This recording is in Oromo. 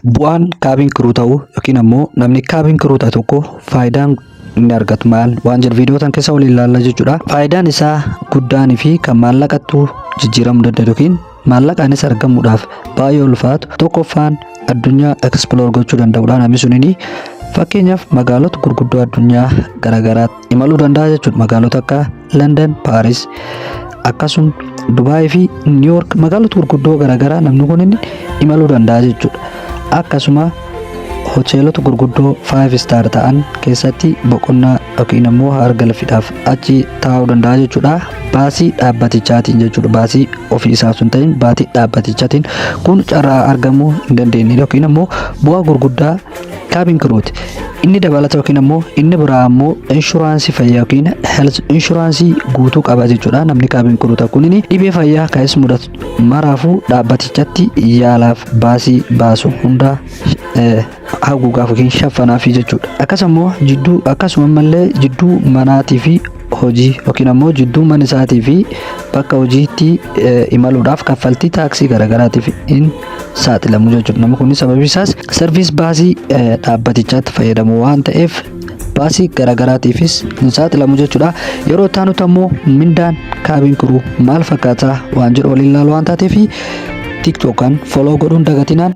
Bu'aan kaabiin kiruu ta'uu yookiin ammoo namni kaabiin kiruu ta'e tokko faayidaan inni argatu maal waan jedhu viidiyoo tan keessa waliin ilaalla jechuudha. Faayidaan isaa guddaanii fi kan maallaqattu jijjiiramuu danda'u yookiin maallaqaanis argamuudhaaf baay'ee ulfaatu tokkoffaan addunyaa eksploor gochuu danda'uudha. Namni sunini fakkeenyaaf magaalota gurguddoo addunyaa garaagaraatti imaluu danda'a jechuudha. Magaalota akka London, Paris akkasuma Dubai fi New York magaalota gurguddoo garaagaraa namni kun imaluu danda'a jechuudha. Akkasuma hoteelota gurguddoo 5 star ta'an keessatti boqonnaa yookiin ammoo harga lafiidhaaf achi taa'uu danda'a jechuudha. Baasii dhaabbatichaatiin jechuudha. Baasii ofii isaa sun ta'in baasii dhaabbatichaatiin kun carraa argamuu hin dandeenye yookiin ammoo bu'aa gurguddaa kaabiin kiruuti. Inni dabalata yookiin ammoo inni biraa ammoo inshuraansii fayyaa yookiin health inshuraansii guutuu qaba jechuudha. Namni kaabiin kiruu ta'u kun dhibee fayyaa kaa'es mudatu maraafuu dhaabbatichatti yaalaaf baasii baasu hunda haguugaaf yookiin shaffanaafii jechuudha. Akkasuma illee jidduu manaatii fi hojii yookiin ammoo jidduu mana isaatii fi bakka hojiitti imaluudhaaf kaffaltii taaksii garaagaraatiif hin saaxilamu jechuudha. Namni kun sababi isaas sarviis baasii dhaabbatichaatti fayyadamu waan ta'eef baasii garaagaraatiifis hin saaxilamu jechuudha. Yeroo taanutti ammoo mindaan kaabiin kiruu maal fakkaata waan jedhu waliin ilaalu waan taateef TikTokan follow godhuun dagatinaan.